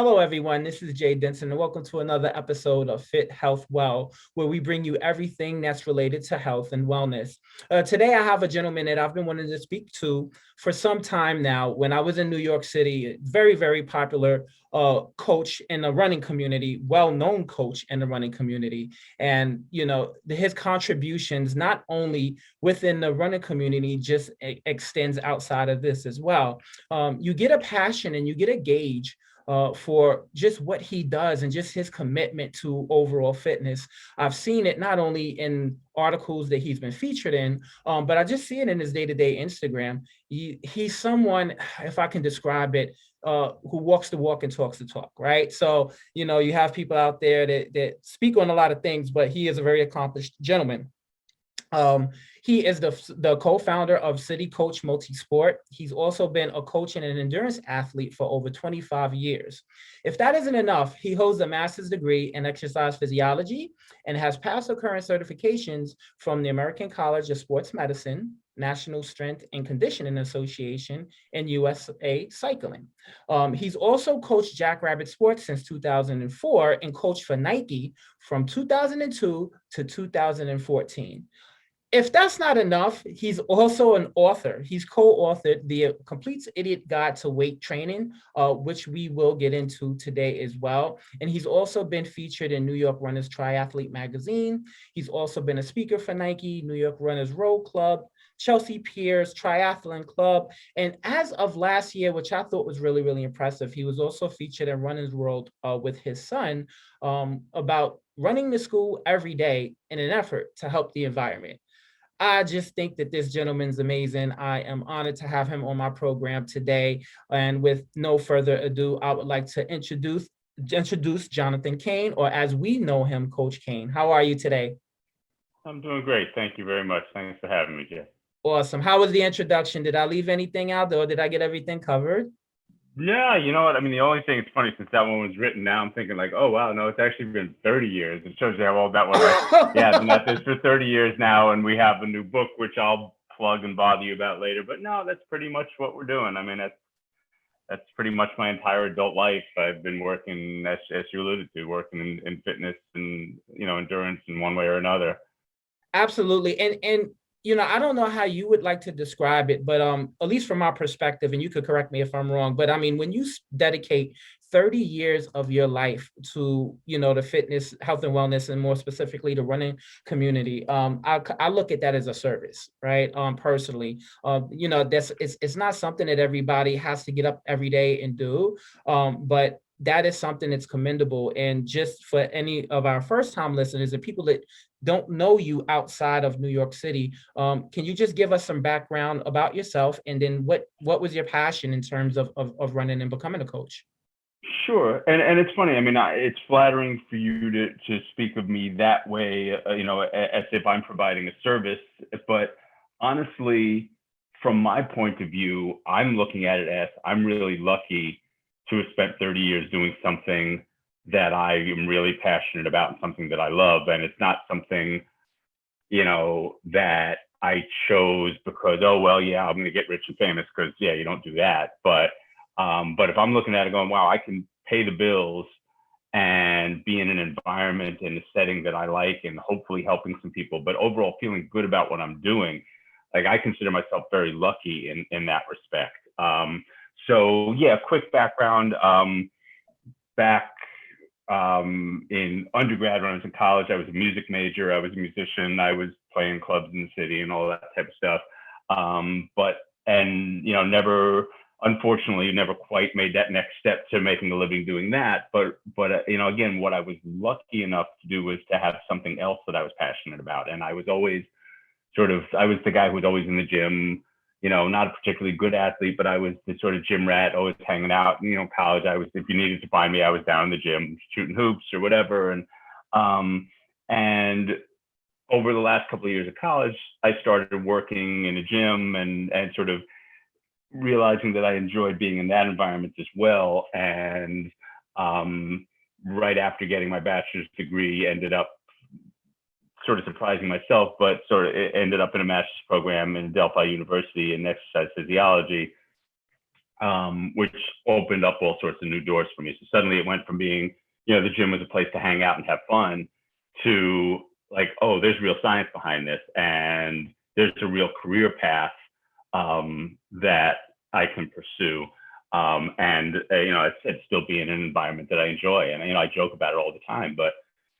Hello, everyone. This is Jay Denson, and welcome to another episode of Fit Health Well, where we bring you everything that's related to health and wellness. Today, I have a gentleman that I've been wanting to speak to for some time now. When I was in New York City, very, very popular coach in the running community, well-known coach in the running community. And, his contributions, not only within the running community, just extends outside of this as well. You get a passion and you get a gauge for just what he does and just his commitment to overall fitness. I've seen it not only in articles that he's been featured in, but I just see it in his day-to-day Instagram. He's someone, if I can describe it, who walks the walk and talks the talk, right? So, you have people out there that speak on a lot of things, but he is a very accomplished gentleman. Um, he is the co-founder of City Coach Multisport. He's also been a coach and an endurance athlete for over 25 years. If that isn't enough, he holds a master's degree in exercise physiology and has passed the current certifications from the American College of Sports Medicine, National Strength and Conditioning Association, and USA Cycling. He's also coached Jackrabbit Sports since 2004 and coached for Nike from 2002 to 2014. If that's not enough, he's also an author. He's co-authored the Complete Idiot Guide to Weight Training, which we will get into today as well. And he's also been featured in New York Runners Triathlete magazine. He's also been a speaker for Nike, New York Runners Row Club, Chelsea Piers Triathlon Club. And as of last year, which I thought was really, really impressive, he was also featured in Runner's World with his son about running to school every day in an effort to help the environment. I just think that this gentleman's amazing. I am honored to have him on my program today. And with no further ado, I would like to introduce Jonathan Kane, or as we know him, Coach Kane. How are you today? I'm doing great. Thank you very much. Thanks for having me, Jeff. Awesome. How was the introduction? Did I leave anything out or did I get everything covered? Yeah, you know what? I mean, the only thing, it's funny, since that one was written now, I'm thinking like, oh, wow, no, it's actually been 30 years. It shows you how old that one was. Yeah, I've been at this for 30 years now, and we have a new book, which I'll plug and bother you about later. But no, that's pretty much what we're doing. I mean, that's pretty much my entire adult life. I've been working, as you alluded to, working in fitness and, endurance in one way or another. Absolutely. And I don't know how you would like to describe it, but at least from my perspective, and you could correct me if I'm wrong, but I mean, when you dedicate 30 years of your life to, the fitness, health and wellness, and more specifically the running community, I look at that as a service, right? Personally, it's not something that everybody has to get up every day and do, but that is something that's commendable. And just for any of our first time listeners and people that don't know you outside of New York City, can you just give us some background about yourself, and then what was your passion in terms of running and becoming a coach? Sure, and it's funny. I mean, it's flattering for you to speak of me that way, as if I'm providing a service. But honestly, from my point of view, I'm looking at it as I'm really lucky to have spent 30 years doing something that I am really passionate about and something that I love. And it's not something, that I chose because, oh, well, yeah, I'm going to get rich and famous, because, yeah, you don't do that. But if I'm looking at it going, wow, I can pay the bills and be in an environment and a setting that I like, and hopefully helping some people, but overall feeling good about what I'm doing, like, I consider myself very lucky in that respect. So yeah, quick background. Back in undergrad, when I was in college, I was a music major. I was a musician. I was playing clubs in the city and all that type of stuff. Unfortunately, never quite made that next step to making a living doing that. But again, what I was lucky enough to do was to have something else that I was passionate about. And I was always I was the guy who was always in the gym, not a particularly good athlete, but I was the sort of gym rat, always hanging out. College, if you needed to find me, I was down in the gym shooting hoops or whatever. And over the last couple of years of college, I started working in a gym and sort of realizing that I enjoyed being in that environment as well. And right after getting my bachelor's degree, ended up sort of surprising myself, but sort of ended up in a master's program in Delphi University in exercise physiology. which opened up all sorts of new doors for me. So suddenly it went from being, the gym was a place to hang out and have fun to like, oh, there's real science behind this, and there's a real career path that I can pursue. It's still be in an environment that I enjoy. And, I joke about it all the time, but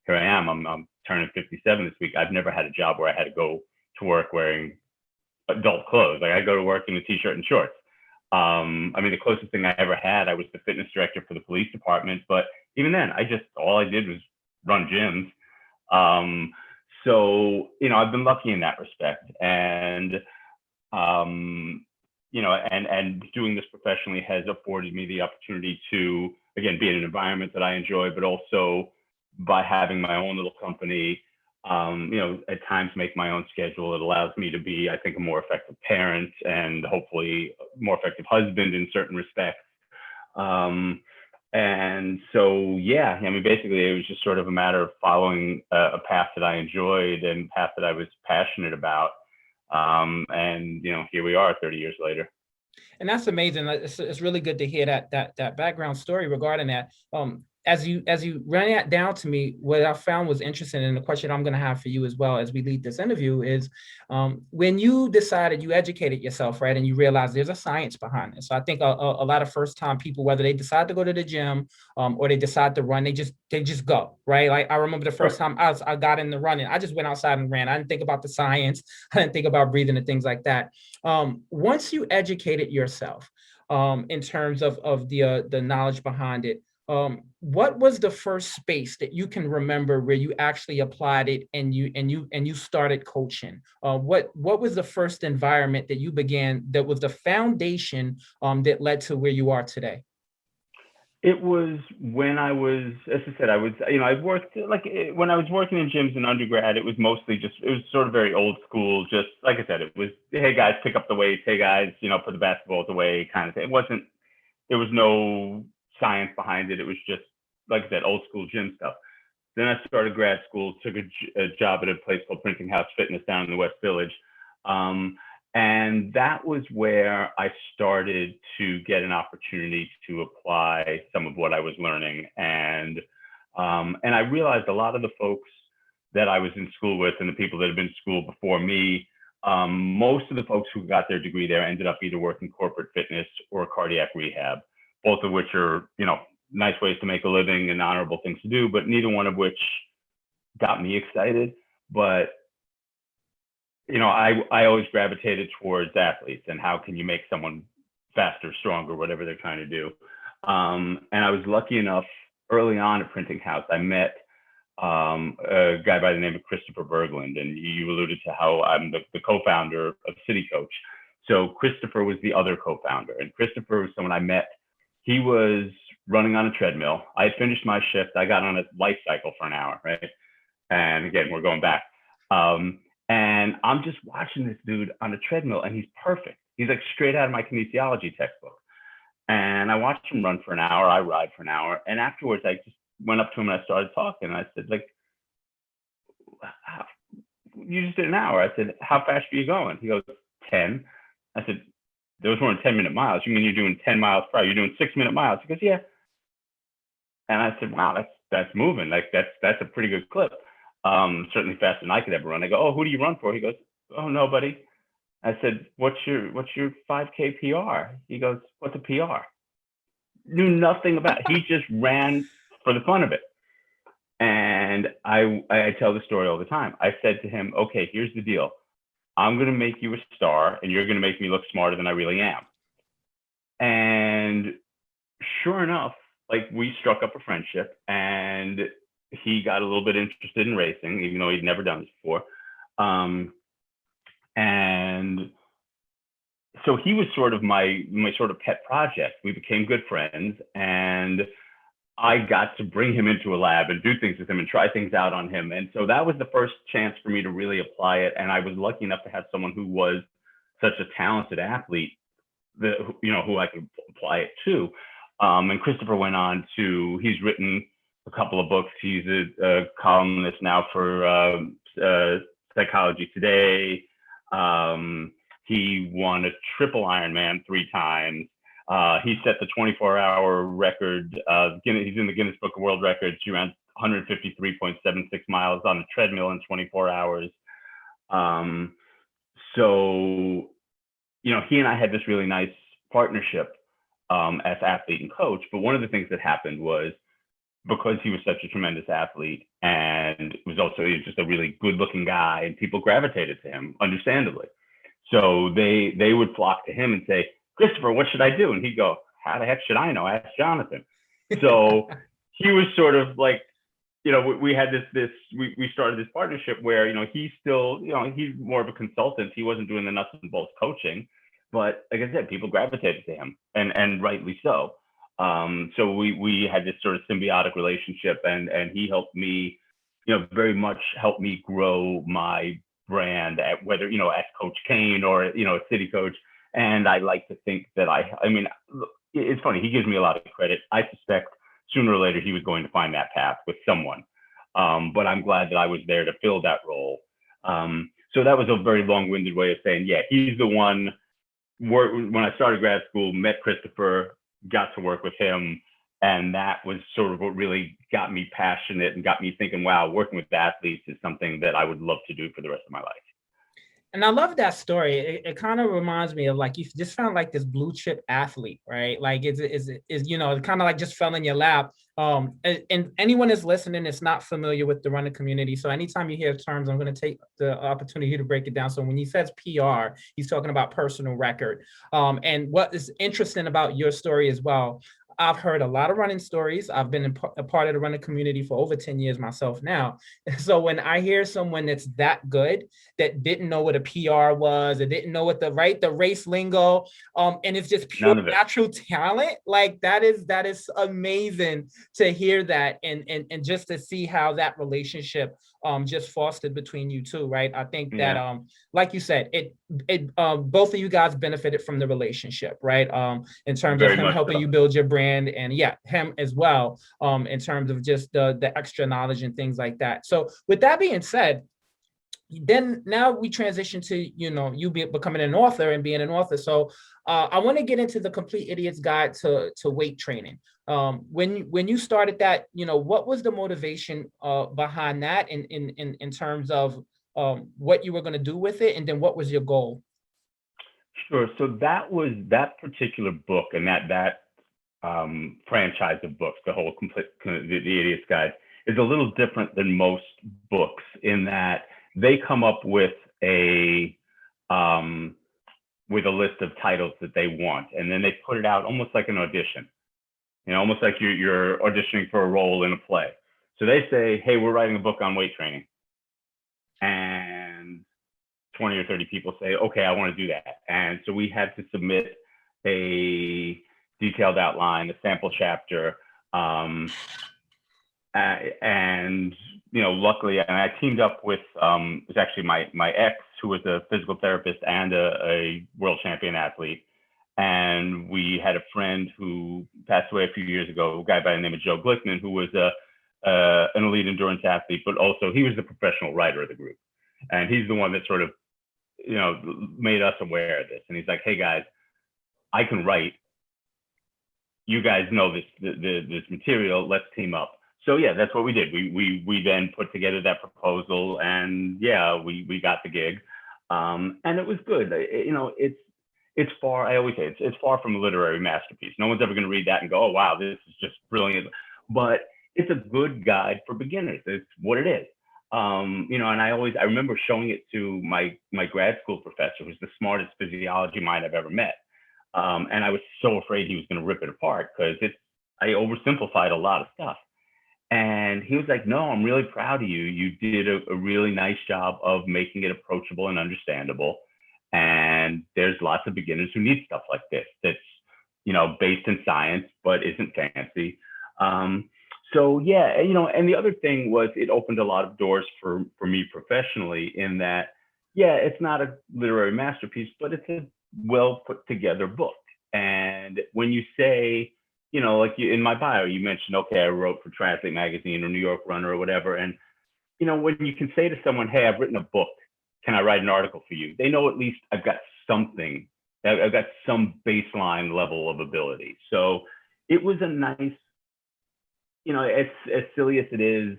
here I am. I'm turning 57 this week. I've never had a job where I had to go to work wearing adult clothes. Like I go to work in a t-shirt and shorts. The closest thing I ever had, I was the fitness director for the police department. But even then, all I did was run gyms. I've been lucky in that respect. And, and doing this professionally has afforded me the opportunity to, again, be in an environment that I enjoy, but also by having my own little company, at times make my own schedule. It allows me to be, I think, a more effective parent and hopefully a more effective husband in certain respects. Basically it was just sort of a matter of following a path that I enjoyed and path that I was passionate about. Here we are 30 years later. And that's amazing. It's really good to hear that background story regarding that. As you ran it down to me, what I found was interesting, and the question I'm going to have for you as well as we lead this interview is, when you decided, you educated yourself, right, and you realized there's a science behind it. So I think a lot of first-time people, whether they decide to go to the gym or they decide to run, they just go, right? Like I remember the first time I got into running, I just went outside and ran. I didn't think about the science. I didn't think about breathing and things like that. Once you educated yourself in terms of the knowledge behind it, what was the first space that you can remember where you actually applied it and you started coaching? What was the first environment that you began that was the foundation that led to where you are today? It was when I was, as I said, I worked when I was working in gyms in undergrad, it was mostly it was sort of very old school. Just like I said, it was, hey guys, pick up the weights. Hey guys, put the basketballs away kind of thing. There was no science behind it. It was just, like I said, old school gym stuff. Then I started grad school, took a job at a place called Printing House Fitness down in the West Village. And that was where I started to get an opportunity to apply some of what I was learning. And I realized a lot of the folks that I was in school with and the people that had been in school before me, most of the folks who got their degree there ended up either working corporate fitness or cardiac rehab, both of which are, nice ways to make a living and honorable things to do, but neither one of which got me excited. But, I always gravitated towards athletes and how can you make someone faster, stronger, whatever they're trying to do. And I was lucky enough early on at Printing House, I met a guy by the name of Christopher Berglund, and you alluded to how I'm the co-founder of City Coach. So Christopher was the other co-founder, and Christopher was someone I met. He was running on a treadmill. I had finished my shift. I got on a life cycle for an hour, right? And again, we're going back. And I'm just watching this dude on a treadmill, and he's perfect. He's like straight out of my kinesiology textbook. And I watched him run for an hour. I ride for an hour. And afterwards, I just went up to him and I started talking. And I said, you just did an hour. I said, how fast are you going? He goes, 10. I said, those weren't 10-minute miles. You mean you're doing 10 miles per hour? You're doing 6-minute miles? He goes, yeah. And I said, wow, that's moving. Like that's a pretty good clip. Certainly faster than I could ever run. I go, oh, who do you run for? He goes, oh, nobody. I said, what's your 5K PR? He goes, what's a PR? Knew nothing about it. He just ran for the fun of it. And I tell the story all the time. I said to him, okay, here's the deal. I'm going to make you a star and you're going to make me look smarter than I really am. And sure enough, like we struck up a friendship and he got a little bit interested in racing, even though he'd never done this before. And so he was sort of my sort of pet project. We became good friends, and I got to bring him into a lab and do things with him and try things out on him. And so that was the first chance for me to really apply it. And I was lucky enough to have someone who was such a talented athlete that, who I could apply it to. And Christopher went on to, he's written a couple of books. He's a columnist now for Psychology Today. He won a triple Ironman 3 times. He set the 24-hour record. He's in the Guinness Book of World Records. He ran 153.76 miles on a treadmill in 24 hours. So, he and I had this really nice partnership as athlete and coach. But one of the things that happened was, because he was such a tremendous athlete and he was just a really good looking guy, and people gravitated to him, understandably. So they would flock to him and say, "Christopher, what should I do?" And he'd go, "How the heck should I know? Ask Jonathan." So he was sort of like, we had we started this partnership where, he's still, he's more of a consultant. He wasn't doing the nuts and bolts coaching, but like I said, people gravitated to him, and rightly so. So we had this sort of symbiotic relationship, and he helped me, very much helped me grow my brand at whether, as Coach Kane or, a city coach. And I like to think that I mean, it's funny, he gives me a lot of credit. I suspect sooner or later he was going to find that path with someone. But I'm glad that I was there to fill that role. So that was a very long-winded way of saying, yeah, he's the one. When I started grad school, met Christopher, got to work with him, and that was sort of what really got me passionate and got me thinking, wow, working with athletes is something that I would love to do for the rest of my life. And I love that story. It kind of reminds me of, like, you just found like this blue chip athlete, right? Like it's it kind of like just fell in your lap. And anyone that's listening is not familiar with the running community. So anytime you hear terms, I'm going to take the opportunity to break it down. So when he says PR, he's talking about personal record. And what is interesting about your story as well, I've heard a lot of running stories. I've been a part of the running community for over 10 years myself now. So when I hear someone that's that good, that didn't know what a PR was, or didn't know what the race lingo, and it's just pure natural talent, like that is amazing to hear that, and just to see how that relationship just fostered between you two, right? I think that like you said, it both of you guys benefited from the relationship, right? In terms of him helping you build your brand, and him as well, in terms of just the extra knowledge and things like that. So with that being said, then now we transition to, you becoming an author and being an author. So I want to get into the Complete Idiot's Guide to Weight Training. When you started that, what was the motivation behind that in terms of what you were going to do with it, and then what was your goal? Sure. So that particular book, and that franchise of books, the whole the Idiot's Guide, is a little different than most books in that they come up with a list of titles that they want, and then they put it out almost like an audition, almost like you're auditioning for a role in a play. So they say, hey, we're writing a book on weight training, and 20 or 30 people say, okay, I want to do that. And so we had to submit a detailed outline, a sample chapter, and luckily, and I teamed up with it was actually my ex, who was a physical therapist and a world champion athlete, and we had a friend who passed away a few years ago, a guy by the name of Joe Glickman, who was an elite endurance athlete, but also he was the professional writer of the group, and he's the one that sort of made us aware of this. And he's like, hey guys, I can write. You guys know this material. Let's team up. So yeah, that's what we did. We then put together that proposal, and we got the gig, and it was good. It's far. I always say it's far from a literary masterpiece. No one's ever going to read that and go, oh wow, this is just brilliant. But it's a good guide for beginners. It's what it is. And I remember showing it to my grad school professor, who's the smartest physiology mind I've ever met. And I was so afraid he was going to rip it apart because I oversimplified a lot of stuff. And he was like, no, I'm really proud of you. You did a really nice job of making it approachable and understandable. And there's lots of beginners who need stuff like this that's, based in science, but isn't fancy. So yeah, and the other thing was it opened a lot of doors for me professionally in that, it's not a literary masterpiece, but it's a well put together book. And when you say, like in my bio, you mentioned, okay, I wrote for Triathlete Magazine or New York Runner or whatever. And, when you can say to someone, hey, I've written a book, can I write an article for you? They know at least I've got something I've got some baseline level of ability. So it was a nice, as silly as it is,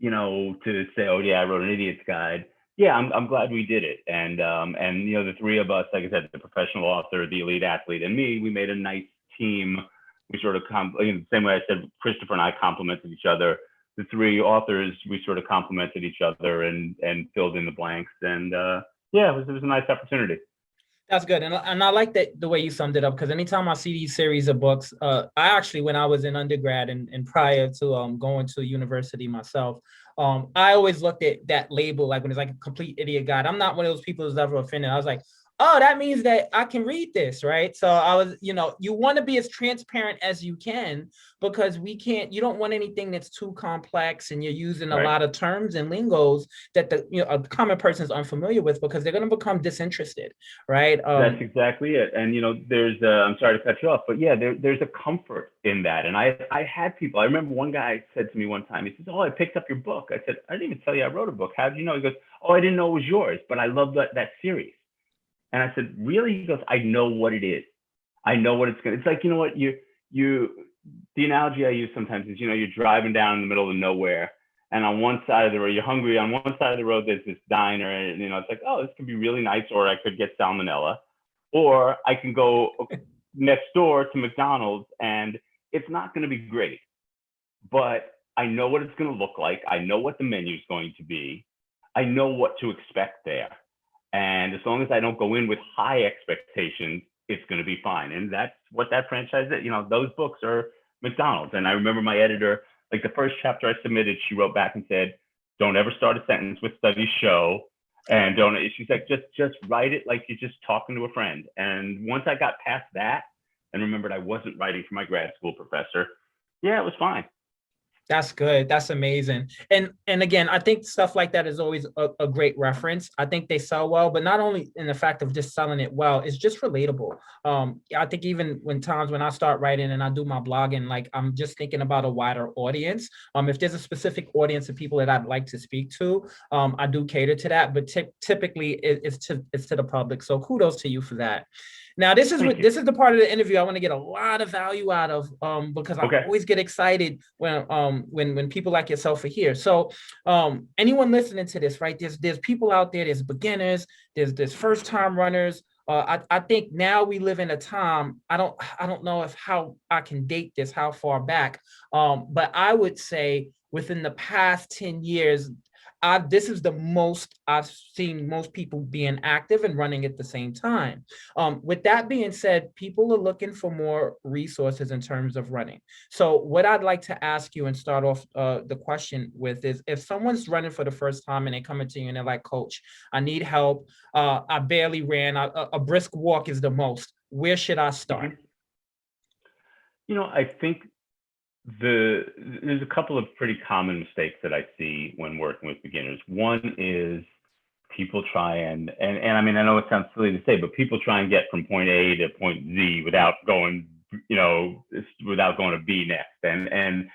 to say, oh yeah, I wrote an idiot's guide. Yeah, I'm glad we did it. And the three of us, like I said, the professional author, the elite athlete, and me, we made a nice team. We sort of the same way I said, Christopher and I complimented each other. The three authors, we sort of complimented each other and filled in the blanks. And yeah, it was a nice opportunity. That's good. And I like that the way you summed it up, because anytime I see these series of books, I actually, when I was in undergrad and prior to going to university myself, I always looked at that label, like when it's like a complete idiot guide. I'm not one of those people who's ever offended. I was like, oh, that means that I can read this, right? So I was, you want to be as transparent as you can, because you don't want anything that's too complex and you're using a lot of terms and lingos that a common person is unfamiliar with, because they're going to become disinterested, right? That's exactly it. And, there's, I'm sorry to cut you off, but yeah, there's a comfort in that. And I had people, I remember one guy said to me one time, he says, oh, I picked up your book. I said, I didn't even tell you I wrote a book. How did you know? He goes, oh, I didn't know it was yours, but I love that series. And I said, really? He goes, I know what it is. I know what it's going to, it's like, what the analogy I use sometimes is, you're driving down in the middle of nowhere, and on one side of the road, you're hungry. On one side of the road, there's this diner, and, it's like, oh, this could be really nice, or I could get salmonella, or I can go next door to McDonald's and it's not going to be great, but I know what it's going to look like. I know what the menu is going to be. I know what to expect there. And as long as I don't go in with high expectations, it's going to be fine. And that's what that franchise is. Those books are McDonald's. And I remember my editor, like the first chapter I submitted, she wrote back and said, don't ever start a sentence with studies show. And she's like, just write it like you're just talking to a friend. And once I got past that and remembered I wasn't writing for my grad school professor, yeah, it was fine. That's good. That's amazing. And again, I think stuff like that is always a great reference. I think they sell well, but not only in the fact of just selling it well, it's just relatable. I think even when I start writing and I do my blogging, like I'm just thinking about a wider audience. If there's a specific audience of people that I'd like to speak to, I do cater to that, but typically it's to the public. So kudos to you for that. Now, this is the part of the interview I want to get a lot of value out of, because I always get excited when people like yourself are here. So anyone listening to this, right? There's people out there, there's beginners, there's first time runners. I think now we live in a time, I don't know how I can date this, how far back, but I would say within the past 10 years, this is the most I've seen most people being active and running at the same time. With that being said, people are looking for more resources in terms of running. So what I'd like to ask you and start off the question with is, if someone's running for the first time and they come into you and they're like, Coach, I need help. I barely ran. A brisk walk is the most. Where should I start? I think there's a couple of pretty common mistakes that I see when working with beginners. One is people try and I mean, I know it sounds silly to say, but people try and get from point A to point Z without going to B next. And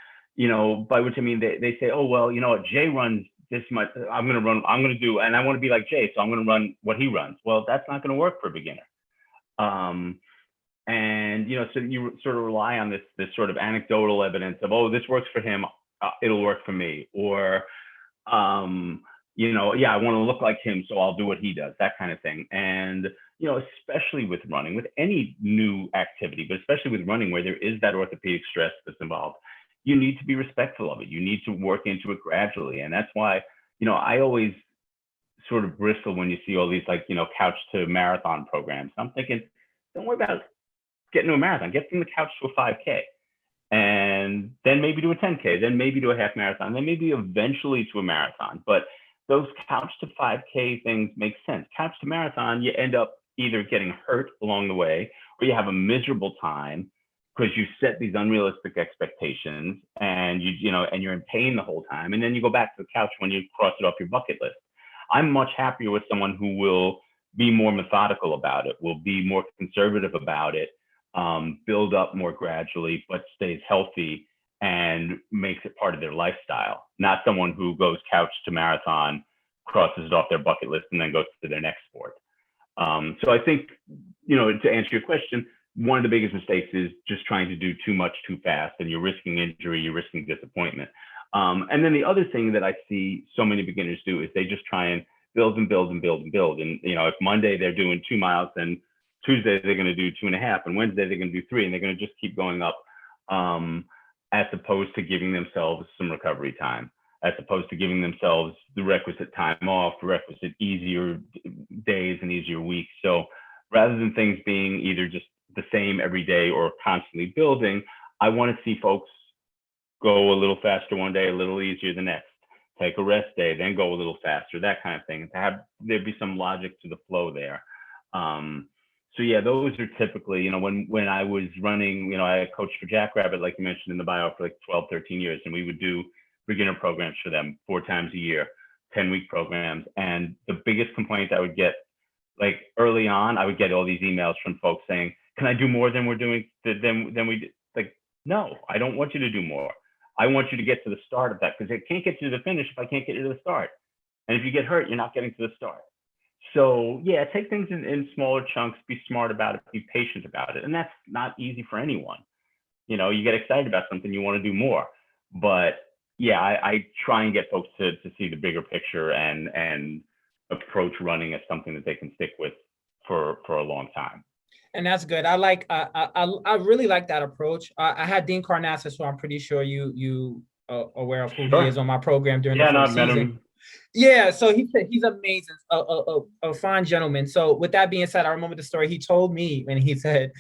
by which I mean, they say, oh, well, Jay runs this much, I'm going to do, and I want to be like Jay, so I'm going to run what he runs. Well, that's not going to work for a beginner. And, so you sort of rely on this sort of anecdotal evidence of, oh, this works for him, it'll work for me. Or, yeah, I want to look like him, so I'll do what he does, that kind of thing. And, especially with running, with any new activity, but especially with running where there is that orthopedic stress that's involved, you need to be respectful of it. You need to work into it gradually. And that's why, I always sort of bristle when you see all these couch to marathon programs. I'm thinking, don't worry about getting to a marathon, get from the couch to a 5K, and then maybe do a 10K, then maybe do a half marathon, then maybe eventually to a marathon. But those couch to 5K things make sense. Couch to marathon, you end up either getting hurt along the way, or you have a miserable time because you set these unrealistic expectations, and and you're in pain the whole time. And then you go back to the couch when you cross it off your bucket list. I'm much happier with someone who will be more methodical about it, will be more conservative about it, build up more gradually, but stays healthy and makes it part of their lifestyle. Not someone who goes couch to marathon, crosses it off their bucket list, and then goes to their next sport. So I think, to answer your question, one of the biggest mistakes is just trying to do too much too fast, and you're risking injury, you're risking disappointment. And then the other thing that I see so many beginners do is they just try and build and build and build and build. And, if Monday they're doing 2 miles, then Tuesday they're going to do 2.5, and Wednesday they're going to do 3, and they're going to just keep going up, as opposed to giving themselves some recovery time, as opposed to giving themselves the requisite time off, the requisite easier days and easier weeks. So rather than things being either just the same every day or constantly building, I want to see folks go a little faster one day, a little easier the next, take a rest day, then go a little faster, that kind of thing. To have there be some logic to the flow there. So yeah, those are typically, when I was running, I coached for Jackrabbit, like you mentioned in the bio, for like 12, 13 years, and we would do beginner programs for them 4 times a year, 10-week programs. And the biggest complaint I would get, like early on, I would get all these emails from folks saying, can I do more than we're doing, than we did? Like, no, I don't want you to do more. I want you to get to the start of that, because I can't get you to the finish if I can't get you to the start. And if you get hurt, you're not getting to the start. So yeah, take things in smaller chunks, be smart about it, be patient about it. And that's not easy for anyone. You get excited about something, you want to do more. But yeah, I try and get folks to see the bigger picture and approach running as something that they can stick with for a long time. And that's good. I really like that approach. I had Dean Karnazes, so I'm pretty sure you are aware of who he is, on my program during the first season. Met him. Yeah, so he's amazing, a fine gentleman. So with that being said, I remember the story he told me when he said,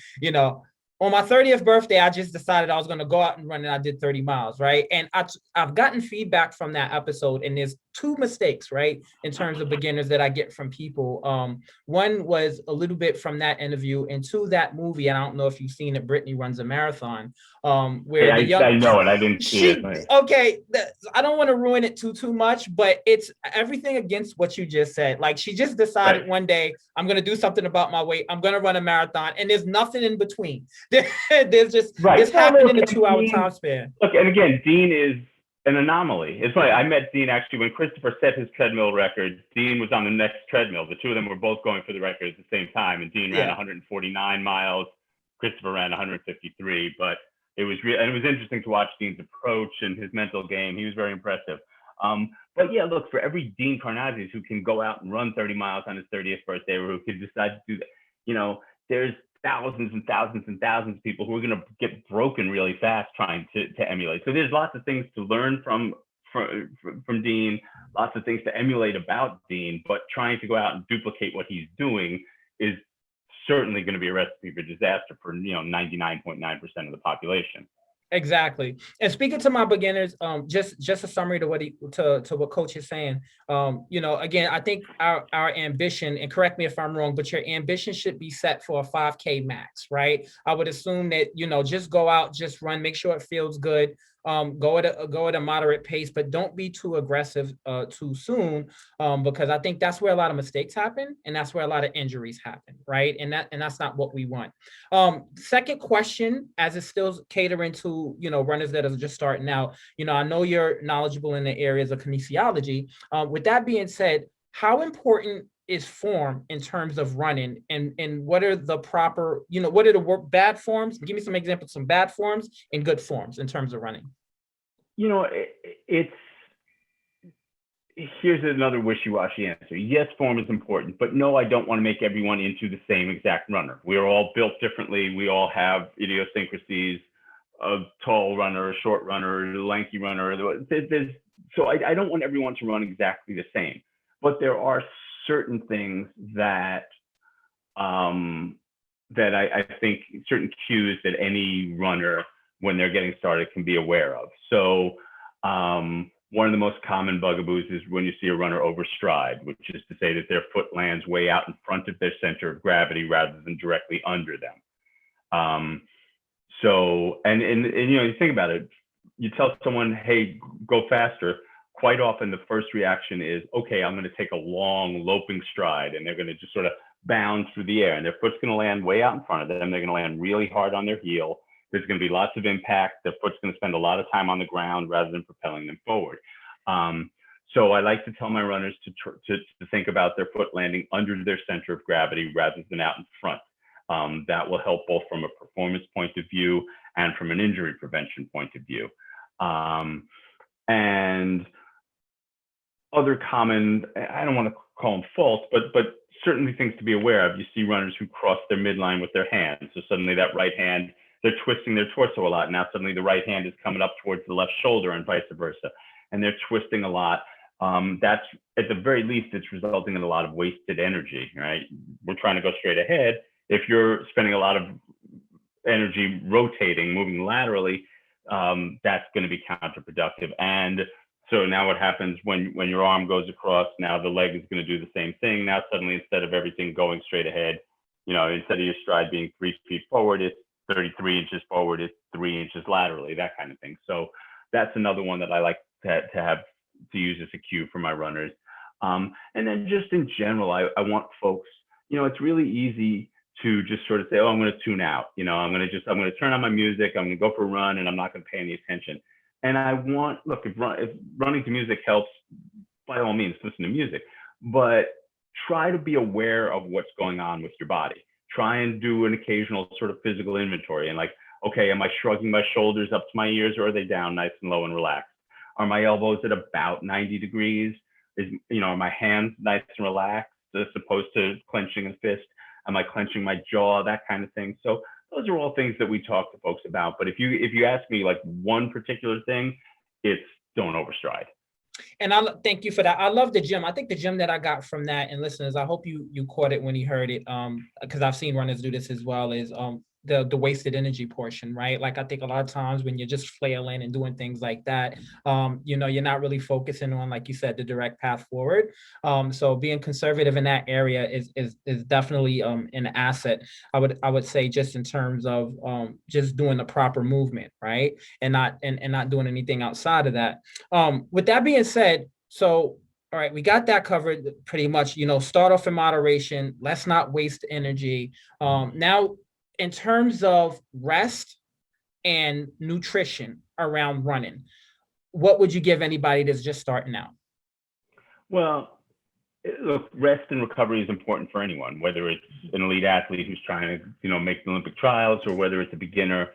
on my 30th birthday, I just decided I was going to go out and run, and I did 30 miles, right? And I've gotten feedback from that episode, and there's 2 mistakes, right, in terms of beginners that I get from people. One was a little bit from that interview, and 2, that movie, and I don't know if you've seen it, Brittany Runs a Marathon, where I know it. I didn't see it. Okay, I don't want to ruin it too much, but it's everything against what you just said. Like, she just decided one day, I'm going to do something about my weight. I'm going to run a marathon, and there's nothing in between. There's just this happened in a 2-hour time span. Look, and again, Dean is an anomaly. It's funny. I met Dean actually when Christopher set his treadmill record. Dean was on the next treadmill. The two of them were both going for the record at the same time, and Dean ran 149 miles. Christopher ran 153. But it was interesting to watch Dean's approach and his mental game. He was very impressive. But yeah, look, for every Dean Karnazes who can go out and run 30 miles on his 30th birthday, or who could decide to do that, there's thousands and thousands and thousands of people who are going to get broken really fast trying to emulate. So there's lots of things to learn from Dean, lots of things to emulate about Dean, but trying to go out and duplicate what he's doing is certainly going to be a recipe for disaster for 99.9% of the population. Exactly. And speaking to my beginners, just a summary to what Coach is saying. Again, I think our ambition, and correct me if I'm wrong, but your ambition should be set for a 5K max, right? I would assume that, just go out, just run, make sure it feels good. Go at a moderate pace, but don't be too aggressive too soon, because I think that's where a lot of mistakes happen, and that's where a lot of injuries happen, right? And that's not what we want. Second question, as it's still catering to runners that are just starting out. I know you're knowledgeable in the areas of kinesiology. With that being said, how important is form in terms of running, and what are the proper, what are the bad forms? Give me some examples, some bad forms and good forms in terms of running. Here's another wishy-washy answer. Yes, form is important, but no, I don't want to make everyone into the same exact runner. We're all built differently. We all have idiosyncrasies, a tall runner, a short runner, a lanky runner. So I don't want everyone to run exactly the same, but there are certain things that I think, certain cues that any runner, when they're getting started, can be aware of. So one of the most common bugaboos is when you see a runner overstride, which is to say that their foot lands way out in front of their center of gravity rather than directly under them. You think about it, you tell someone, hey, go faster. Quite often the first reaction is, okay, I'm going to take a long loping stride, and they're going to just sort of bound through the air, and their foot's going to land way out in front of them. They're going to land really hard on their heel. There's going to be lots of impact. Their foot's going to spend a lot of time on the ground rather than propelling them forward. So I like to tell my runners to think about their foot landing under their center of gravity rather than out in front. That will help both from a performance point of view and from an injury prevention point of view. And other common, I don't want to call them faults, but certainly things to be aware of. You see runners who cross their midline with their hands. So suddenly that right hand, they're twisting their torso a lot. Now suddenly the right hand is coming up towards the left shoulder and vice versa. And they're twisting a lot. That's, at the very least, it's resulting in a lot of wasted energy, right? We're trying to go straight ahead. If you're spending a lot of energy rotating, moving laterally, that's going to be counterproductive. And so now what happens when your arm goes across, now the leg is going to do the same thing. Now suddenly, instead of everything going straight ahead, instead of your stride being 3 feet forward, it's 33 inches forward, it's 3 inches laterally, that kind of thing. So that's another one that I like to use as a cue for my runners. And then just in general, I want folks, it's really easy to just sort of say, oh, I'm going to tune out. I'm going to turn on my music. I'm going to go for a run and I'm not going to pay any attention. And if running to music helps, by all means, listen to music, but try to be aware of what's going on with your body. Try and do an occasional sort of physical inventory and like, okay, am I shrugging my shoulders up to my ears or are they down nice and low and relaxed? Are my elbows at about 90 degrees? Are my hands nice and relaxed as opposed to clenching a fist? Am I clenching my jaw? That kind of thing. So those are all things that we talk to folks about. But if you ask me like one particular thing, it's don't overstride. And I thank you for that. I love the gym. I think the gym that I got from that, and listeners, I hope you caught it when you heard it, because I've seen runners do this as well, is the wasted energy portion, right? Like I think a lot of times when you're just flailing and doing things like that, you're not really focusing on, like you said, the direct path forward. So being conservative in that area is definitely an asset. I would say, just in terms of just doing the proper movement, right, and not doing anything outside of that. With that being said, so all right, we got that covered pretty much. Start off in moderation. Let's not waste energy. Now, in terms of rest and nutrition around running, what would you give anybody that's just starting out? Well, look, rest and recovery is important for anyone, whether it's an elite athlete who's trying to, make the Olympic trials, or whether it's a beginner.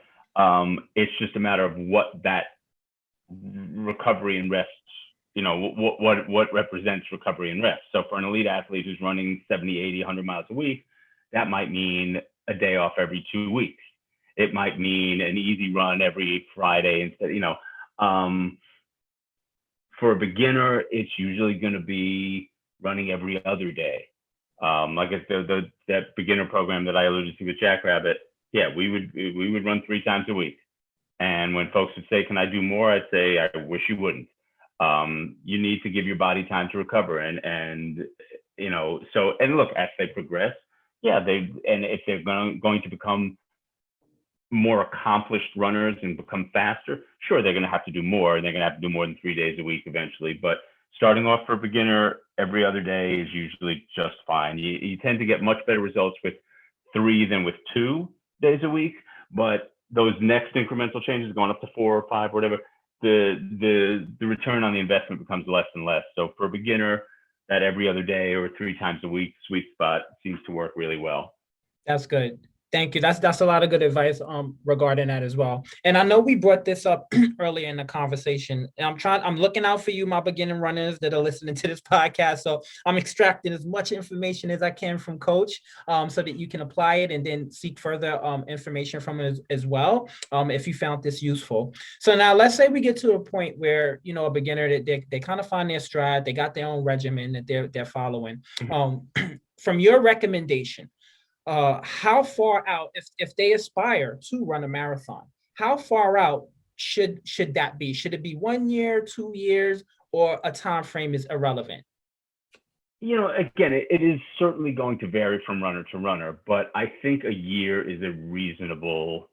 It's just a matter of what that recovery and rest, what represents recovery and rest. So for an elite athlete who's running 70, 80, 100 miles a week, that might mean a day off every 2 weeks. It might mean an easy run every Friday instead, for a beginner, it's usually going to be running every other day. Like that beginner program that I alluded to with Jackrabbit, yeah, we would run 3 times a week. And when folks would say, can I do more? I'd say, I wish you wouldn't. You need to give your body time to recover. And look, as they progress, yeah, if they're going to become more accomplished runners and become faster, sure, they're going to have to do more. They're going to have to do more than 3 days a week eventually. But starting off for a beginner every other day is usually just fine. You tend to get much better results with 3 than with 2 days a week. But those next incremental changes, going up to 4 or 5, whatever, the return on the investment becomes less and less. So for a beginner, that every other day or 3 times a week sweet spot seems to work really well. That's good. Thank you. That's a lot of good advice regarding that as well. And I know we brought this up earlier in the conversation. I'm looking out for you, my beginning runners that are listening to this podcast. So I'm extracting as much information as I can from Coach, so that you can apply it and then seek further information from it as well, if you found this useful. So now let's say we get to a point where, a beginner that they kind of find their stride, they got their own regimen that they're following. From your recommendation, how far out, if they aspire to run a marathon, how far out should that be? Should it be 1 year, 2 years, or a time frame is irrelevant? Again, it is certainly going to vary from runner to runner, but I think a year is a reasonable.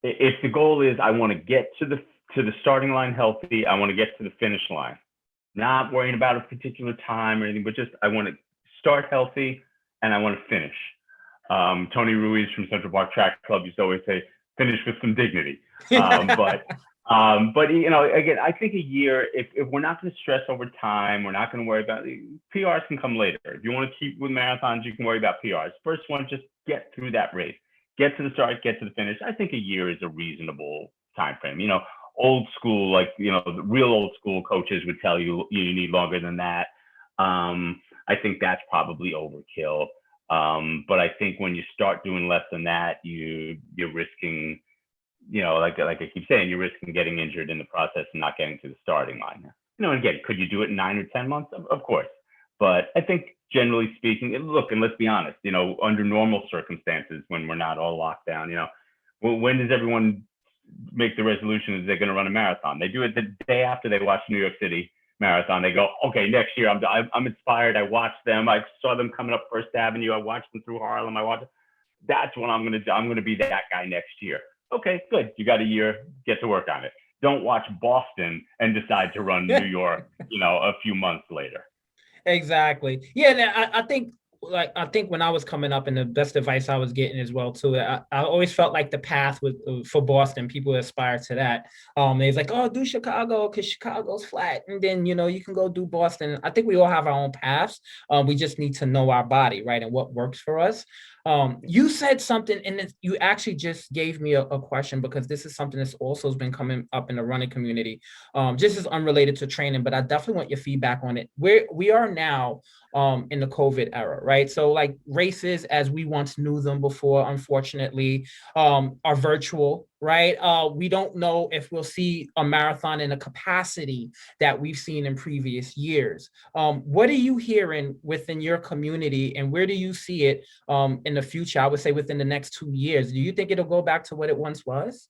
If the goal is I want to get to the starting line healthy, I want to get to the finish line, not worrying about a particular time or anything, but just I want to start healthy and I want to finish. Tony Ruiz from Central Park Track Club used to always say, finish with some dignity. But But again, I think a year. If we're not going to stress over time, we're not going to worry about PRs. Can come later. If you want to keep with marathons, you can worry about PRs. First one, just get through that race, get to the start, get to the finish. I think a year is a reasonable time frame. Old school, like the real old school coaches would tell you you need longer than that. I think that's probably overkill. But I think when you start doing less than that, you're risking, like I keep saying, you're risking getting injured in the process and not getting to the starting line. And again, could you do it in 9 or 10 months? Of course. But I think generally speaking, look, and let's be honest, under normal circumstances, when we're not all locked down, when does everyone make the resolution that they're going to run a marathon? They do it the day after they watch New York City Marathon. They go, okay, next year I'm inspired. I watched them. I saw them coming up First Avenue. I watched them through Harlem. That's what I'm going to do. I'm going to be that guy next year. Okay, good. You got a year. Get to work on it. Don't watch Boston and decide to run New York, a few months later. Exactly. Yeah, I think when I was coming up, and the best advice I was getting as well too, I always felt like the path for Boston, people aspire to that. It's like, oh, do Chicago because Chicago's flat, and then you can go do Boston. I think we all have our own paths. We just need to know our body, right, and what works for us. You said something, and you actually just gave me a question, because this is something that's also has been coming up in the running community, just as unrelated to training, but I definitely want your feedback on it. We are now in the COVID era, right? So like races as we once knew them before, unfortunately, are virtual, right? We don't know if we'll see a marathon in a capacity that we've seen in previous years. What are you hearing within your community, and where do you see it in the future? I would say within the next 2 years. Do you think it'll go back to what it once was?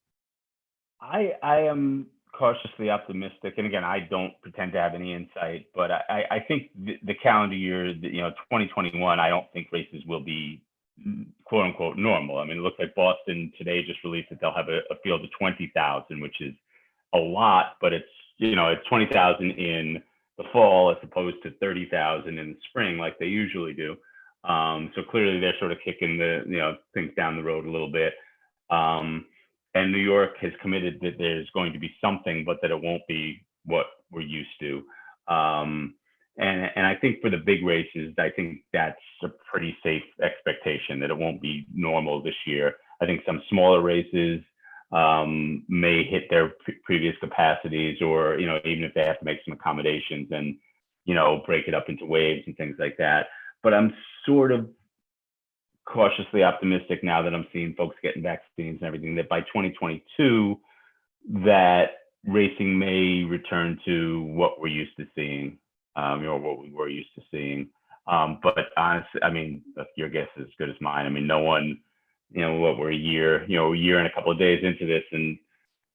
I am cautiously optimistic, and again, I don't pretend to have any insight, but I think the calendar year, 2021, I don't think races will be quote unquote normal. I mean, it looks like Boston today just released that they'll have a field of 20,000, which is a lot, but it's 20,000 in the fall as opposed to 30,000 in the spring like they usually do. So clearly they're sort of kicking the things down the road a little bit. And New York has committed that there's going to be something, but that it won't be what we're used to. And I think for the big races, I think that's a pretty safe expectation that it won't be normal this year. I think some smaller races may hit their previous capacities, or even if they have to make some accommodations and break it up into waves and things like that. But I'm sort of cautiously optimistic now that I'm seeing folks getting vaccines and everything, that by 2022, that racing may return to what we're used to seeing, what we were used to seeing. But honestly, I mean, your guess is as good as mine. I mean, no one, we're a year and a couple of days into this, and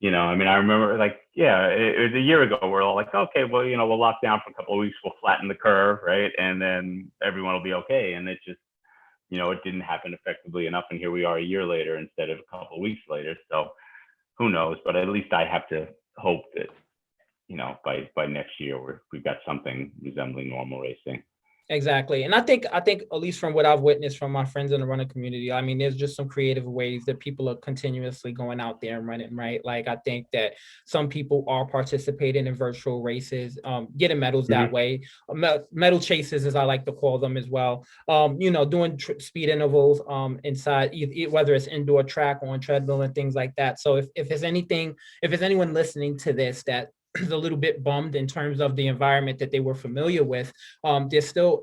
I mean, I remember it was a year ago. We're all like, okay, well, we'll lock down for a couple of weeks, we'll flatten the curve, right, and then everyone will be okay. And it just, it didn't happen effectively enough, and here we are a year later instead of a couple of weeks later. So who knows? But at least I have to hope that by next year we've got something resembling normal racing. Exactly. And I think at least from what I've witnessed from my friends in the running community, I mean, there's just some creative ways that people are continuously going out there and running, right? Like, I think that some people are participating in virtual races, getting medals that way, medal chases, as I like to call them as well, doing speed intervals inside, whether it's indoor track or on treadmill and things like that. So if there's anyone listening to this that is a little bit bummed in terms of the environment that they were familiar with, there's still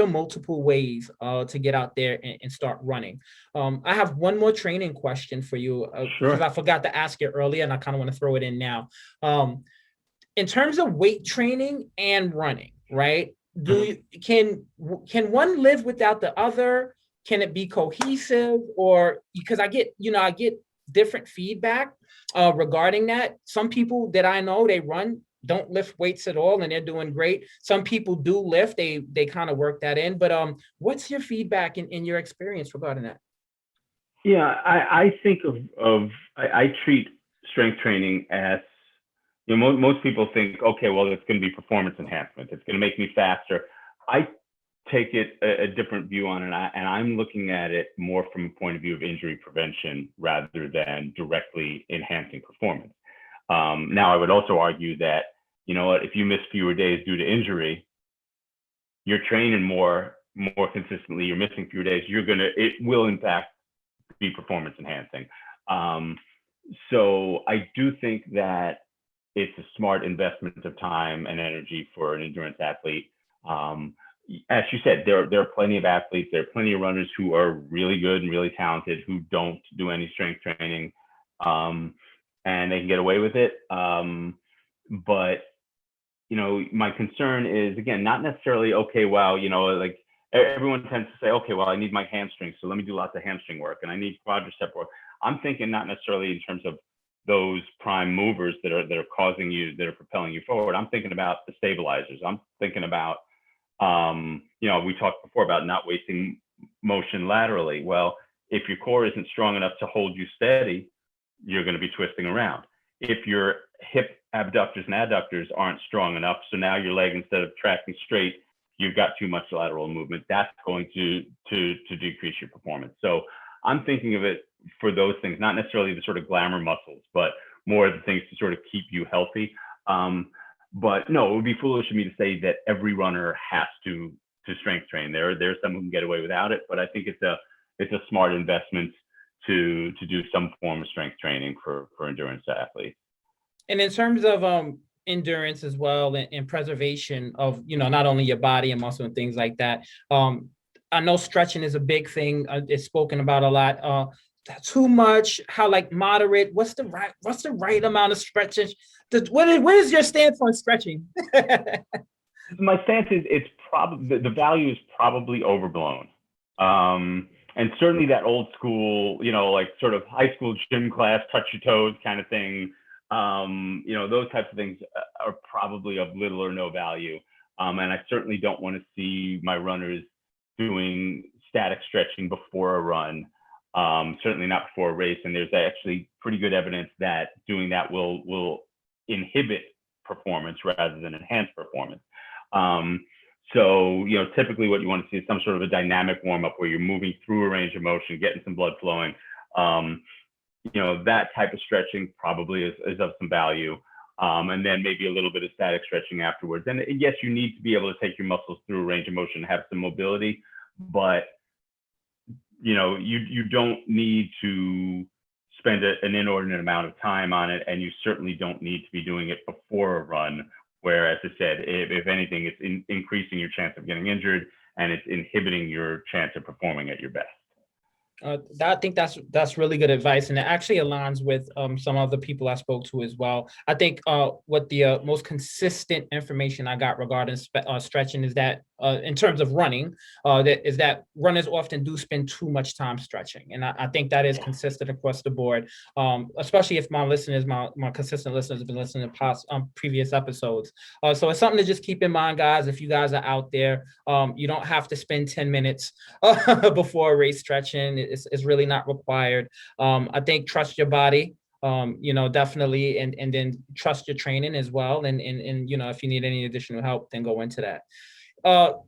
multiple ways to get out there and start running. I have one more training question for you, because I forgot to ask it earlier, and I kind of want to throw it in now. In terms of weight training and running, right? Can one live without the other? Can it be cohesive? Or because I get different feedback regarding that. Some people that I know, they don't lift weights at all, and they're doing great. Some people do lift, they kind of work that in. But what's your feedback in your experience regarding that? Yeah, I think I treat strength training as, most people think, okay, well, it's going to be performance enhancement, it's going to make me faster. I take it a different view on it, and I'm looking at it more from a point of view of injury prevention rather than directly enhancing performance. Now, I would also argue that, you know what, if you miss fewer days due to injury, you're training more consistently, you're missing fewer days, it will in fact be performance enhancing. So I do think that it's a smart investment of time and energy for an endurance athlete. As you said, there are plenty of athletes, there are plenty of runners who are really good and really talented who don't do any strength training, and they can get away with it. But you know, my concern is, again, not necessarily, okay, well, you know, like everyone tends to say, okay, well, I need my hamstrings, so let me do lots of hamstring work, and I need quadricep work. I'm thinking not necessarily in terms of those prime movers that are causing you, that are propelling you forward. I'm thinking about the stabilizers. I'm thinking about, you know, we talked before about not wasting motion laterally. Well, if your core isn't strong enough to hold you steady, you're going to be twisting around. If your hip abductors and adductors aren't strong enough, so now your leg, instead of tracking straight, you've got too much lateral movement, that's going to decrease your performance. So I'm thinking of it for those things, not necessarily the sort of glamour muscles, but more of the things to sort of keep you healthy. But no, it would be foolish of me to say that every runner has to strength train. There's some who can get away without it, but I think it's a smart investment to do some form of strength training for endurance athletes. And in terms of endurance as well, and preservation of, you know, not only your body and muscle and things like that, I know stretching is a big thing. It's spoken about a lot. Too much, how like moderate, what's the right amount of stretching? What is your stance on stretching? My stance is it's probably, the value is probably overblown. And certainly that old school, you know, like sort of high school gym class, touch your toes kind of thing, you know, those types of things are probably of little or no value. And I certainly don't want to see my runners doing static stretching before a run. Certainly not before a race. And there's actually pretty good evidence that doing that will inhibit performance rather than enhance performance. So, you know, typically what you want to see is some sort of a dynamic warm up where you're moving through a range of motion, getting some blood flowing. You know, that type of stretching probably is of some value. And then maybe a little bit of static stretching afterwards. And yes, you need to be able to take your muscles through a range of motion and have some mobility, but you know, you don't need to spend an inordinate amount of time on it, and you certainly don't need to be doing it before a run, where, as I said, if anything, it's increasing your chance of getting injured, and it's inhibiting your chance of performing at your best. I think that's really good advice, and it actually aligns with some of the people I spoke to as well. I think what the most consistent information I got regarding stretching is that in terms of running, that runners often do spend too much time stretching, and I think that is consistent across the board. Especially if my consistent listeners have been listening to past previous episodes. So it's something to just keep in mind, guys. If you guys are out there, you don't have to spend 10 minutes before a race stretching. It's really not required. I think trust your body, you know, definitely, and then trust your training as well. And you know, if you need any additional help, then go into that.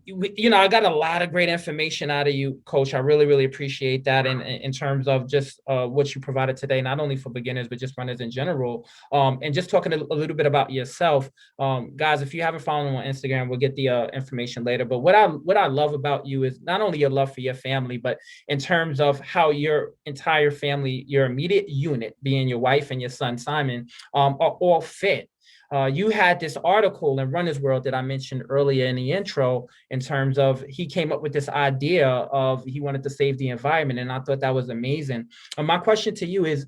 You know, I got a lot of great information out of you, Coach. I really, really appreciate that. And in terms of just what you provided today, not only for beginners, but just runners in general. And just talking a little bit about yourself. Guys, if you haven't followed me on Instagram, we'll get the information later. But what I love about you is not only your love for your family, but in terms of how your entire family, your immediate unit, being your wife and your son, Simon, are all fit. You had this article in Runner's World that I mentioned earlier in the intro, in terms of he came up with this idea of he wanted to save the environment. And I thought that was amazing. My question to you is,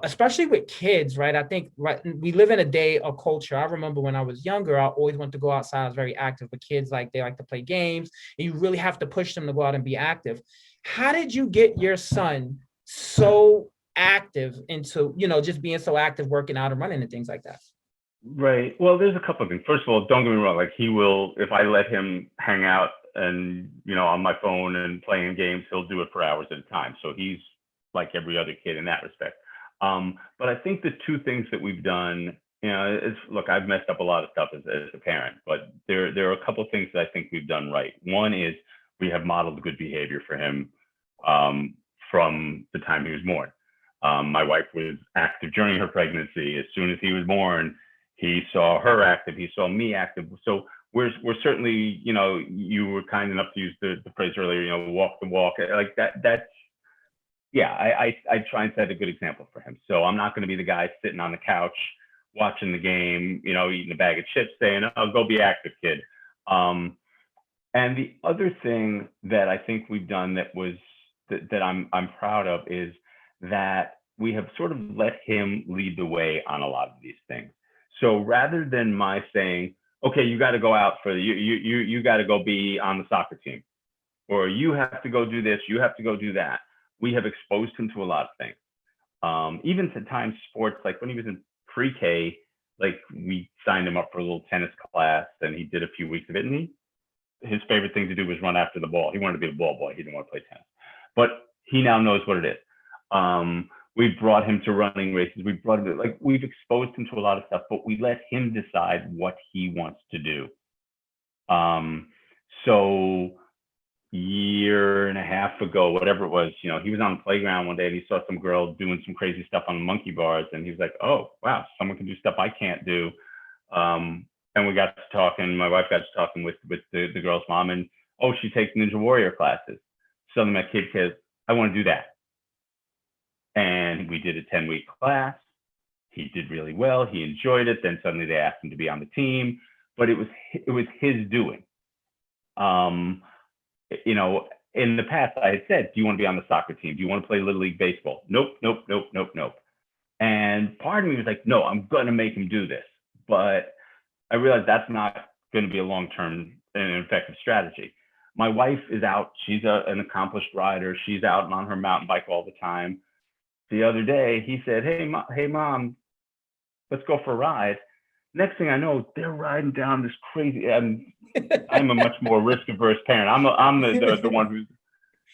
especially with kids, right? I think we live in a day of culture. I remember when I was younger, I always wanted to go outside. I was very active, but kids, they like to play games, and you really have to push them to go out and be active. How did you get your son so active into, you know, just being so active, working out and running and things like that? Right. Well, there's a couple of things. First of all, don't get me wrong. Like, he will, if I let him hang out and, you know, on my phone and playing games, he'll do it for hours at a time. So he's like every other kid in that respect. But I think the two things that we've done, you know, look, I've messed up a lot of stuff as a parent, but there are a couple of things that I think we've done right. One is we have modeled good behavior for him from the time he was born. My wife was active during her pregnancy. As soon as he was born, he saw her active. He saw me active. So we're certainly, you were kind enough to use the phrase earlier, walk the walk like that. That's, yeah, I try and set a good example for him. So I'm not going to be the guy sitting on the couch watching the game, eating a bag of chips saying, oh, go be active, kid. And the other thing that I think we've done that I'm proud of is that we have sort of let him lead the way on a lot of these things. So rather than my saying, okay, you got to go out you got to go be on the soccer team, or you have to go do this, you have to go do that. We have exposed him to a lot of things. Even to times sports, like when he was in pre-K, like we signed him up for a little tennis class and he did a few weeks of it. And his favorite thing to do was run after the ball. He wanted to be a ball boy. He didn't want to play tennis, but he now knows what it is. We brought him to running races. We've exposed him to a lot of stuff, but we let him decide what he wants to do. So year and a half ago, whatever it was, he was on the playground one day and he saw some girl doing some crazy stuff on the monkey bars. And he was like, oh, wow, someone can do stuff I can't do. And we got to talking, my wife got to talking with the girl's mom, and, oh, she takes Ninja Warrior classes. So then my kid says, I want to do that. And we did a 10-week class. He did really well. He enjoyed it. Then suddenly they asked him to be on the team, but it was his doing. In the past, I had said, do you want to be on the soccer team? Do you want to play Little League Baseball? Nope. And part of me was like, no, I'm going to make him do this. But I realized that's not going to be a long-term and effective strategy. My wife is out. She's an accomplished rider. She's out and on her mountain bike all the time. The other day, he said, hey, mom, let's go for a ride. Next thing I know, they're riding down this crazy, I'm a much more risk-averse parent. I'm the one who's,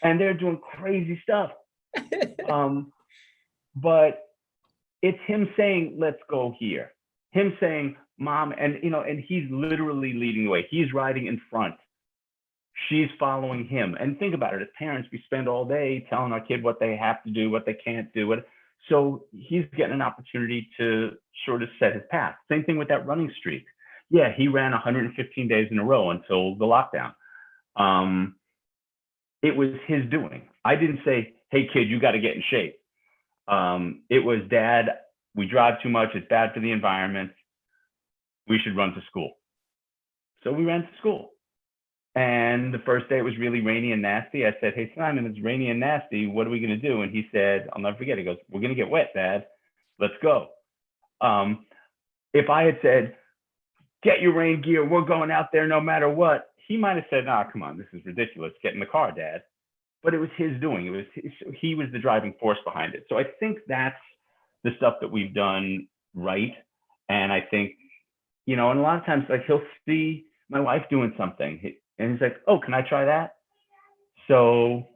and they're doing crazy stuff. But it's him saying, let's go here. Him saying, mom, and he's literally leading the way. He's riding in front. She's following him. And think about it, as parents, we spend all day telling our kid what they have to do, what they can't do. So he's getting an opportunity to sort of set his path. Same thing with that running streak. Yeah, he ran 115 days in a row until the lockdown. It was his doing. I didn't say, hey, kid, you got to get in shape. It was, Dad, we drive too much. It's bad for the environment. We should run to school. So we ran to school. And the first day it was really rainy and nasty. I said, hey, Simon, it's rainy and nasty. What are we going to do? And he said, I'll never forget. He goes, we're going to get wet, Dad. Let's go. If I had said, get your rain gear, we're going out there no matter what, he might have said, nah, come on, this is ridiculous. Get in the car, Dad. But it was his doing. He was the driving force behind it. So I think that's the stuff that we've done right. And I think, and a lot of times, like, he'll see my wife doing something. And he's like, oh, can I try that? So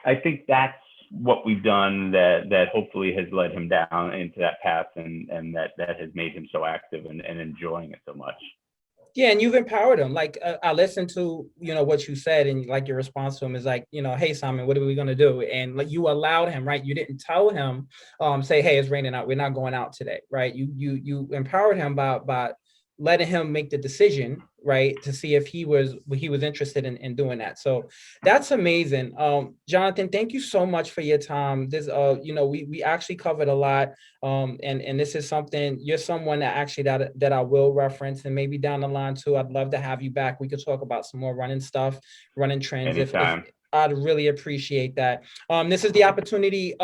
I think that's what we've done that hopefully has led him down into that path and that has made him so active and enjoying it so much. Yeah, and you've empowered him. Like I listened to, what you said, and like your response to him is like, hey, Simon, what are we going to do? And like you allowed him, right? You didn't tell him, say, hey, it's raining out. We're not going out today, right? You empowered him by letting him make the decision, right, to see if he was interested in doing that. So that's amazing. Jonathan, thank you so much for your time. This, we actually covered a lot, and this is something, you're someone that actually that I will reference, and maybe down the line too. I'd love to have you back. We could talk about some more running stuff, running trends. Anytime. If I'd really appreciate that. This is the opportunity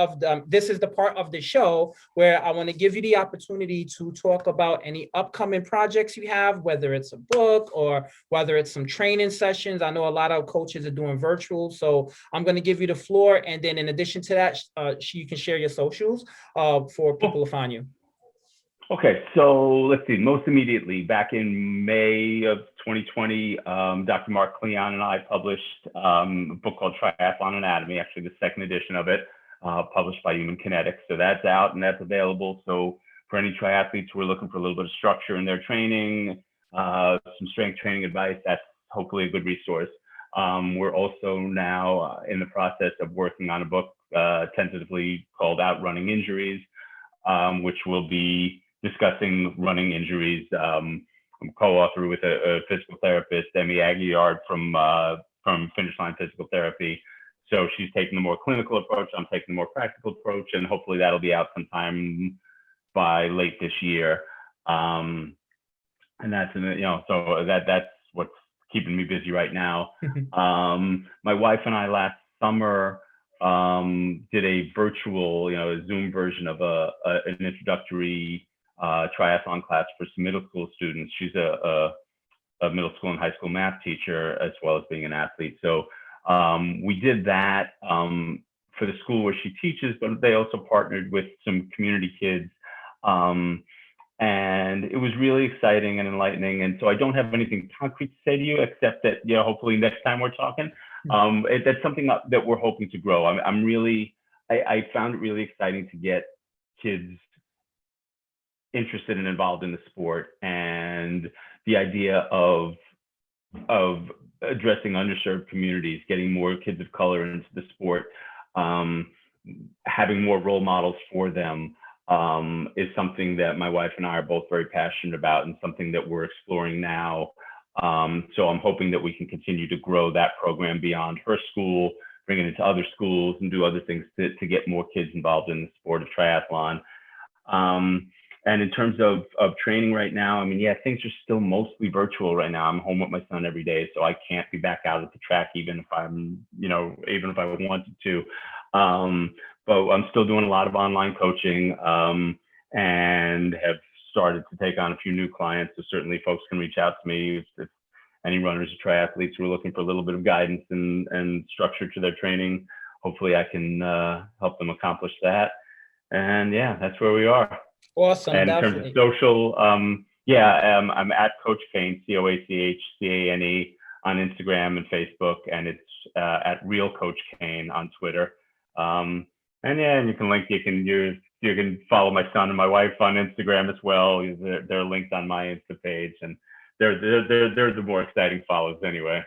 this is the part of the show where I want to give you the opportunity to talk about any upcoming projects you have, whether it's a book or whether it's some training sessions. I know a lot of coaches are doing virtual, so I'm going to give you the floor. And then in addition to that, you can share your socials for people to find you. Okay, so let's see. Most immediately, back in May of 2020, Dr. Mark Cleon and I published a book called Triathlon Anatomy, actually the second edition of it, published by Human Kinetics. So that's out and that's available. So for any triathletes who are looking for a little bit of structure in their training, some strength training advice, that's hopefully a good resource. We're also now in the process of working on a book tentatively called Outrunning Injuries, which will be discussing running injuries. I'm co-author with a physical therapist, Emmy Aguiar from Finish Line Physical Therapy. So she's taking the more clinical approach. I'm taking the more practical approach, and hopefully that'll be out sometime by late this year. And that's, so that's what's keeping me busy right now. My wife and I last summer did a virtual, a Zoom version of an introductory triathlon class for some middle school students. She's a middle school and high school math teacher, as well as being an athlete. So we did that for the school where she teaches, but they also partnered with some community kids. And it was really exciting and enlightening. And so I don't have anything concrete to say to you, except that, hopefully next time we're talking, that's something that we're hoping to grow. I found it really exciting to get kids interested and involved in the sport, and the idea of addressing underserved communities, getting more kids of color into the sport, having more role models for them, is something that my wife and I are both very passionate about, and something that we're exploring now. So I'm hoping that we can continue to grow that program beyond her school, bring it into other schools, and do other things to get more kids involved in the sport of triathlon. And in terms of training right now, things are still mostly virtual right now. I'm home with my son every day, so I can't be back out at the track, even if I wanted to. But I'm still doing a lot of online coaching, and have started to take on a few new clients. So certainly folks can reach out to me if any runners or triathletes who are looking for a little bit of guidance and structure to their training. Hopefully I can help them accomplish that. And yeah, that's where we are. Awesome. And definitely. in terms of social, I'm at Coach Kane, CoachCane on Instagram and Facebook, and it's at Real Coach Kane on Twitter. And you can follow my son and my wife on Instagram as well. They're linked on my Insta page, and they're the more exciting follows anyway.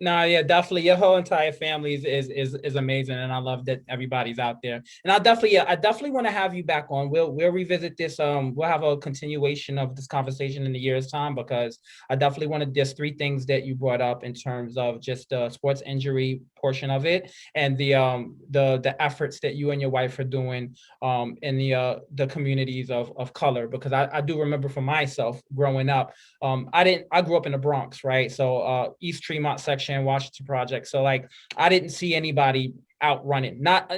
No, yeah, definitely. Your whole entire family is amazing, and I love that everybody's out there. And I definitely want to have you back on. We'll revisit this. We'll have a continuation of this conversation in a year's time, because I definitely wanted. There's three things that you brought up in terms of just the sports injury portion of it, and the efforts that you and your wife are doing in the communities of color. Because I do remember for myself growing up, I grew up in the Bronx, right? So East Tremont section, Washington Project. So like I didn't see anybody out running, not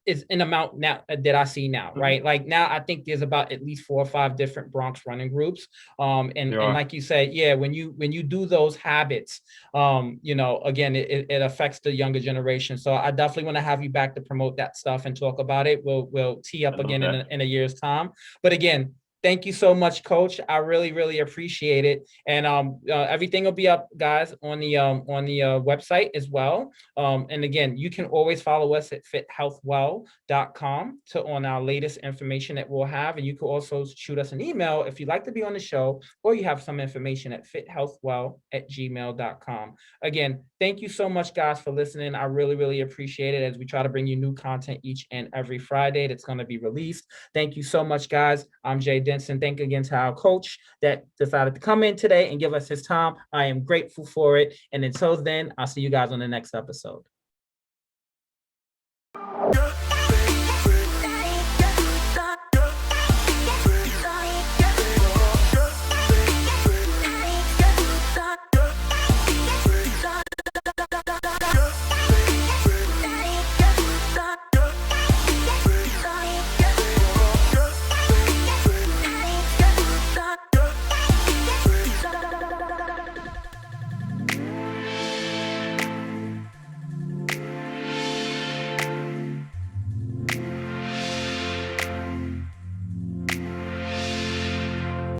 is an amount now that I see now, right? Like now I think there's about at least 4 or 5 different Bronx running groups. And like you said, yeah, when you do those habits, again, it affects the younger generation. So I definitely want to have you back to promote that stuff and talk about it. We'll tee up again in a year's time. But again, thank you so much, Coach. I really, really appreciate it. And everything will be up, guys, on the website as well. And again, you can always follow us at fithealthwell.com on our latest information that we'll have. And you can also shoot us an email if you'd like to be on the show, or you have some information at fithealthwell@gmail.com. Again, thank you so much, guys, for listening. I really, really appreciate it, as we try to bring you new content each and every Friday that's going to be released. Thank you so much, guys. I'm Jay Denson. Thank you again to our coach that decided to come in today and give us his time. I am grateful for it. And until then, I'll see you guys on the next episode.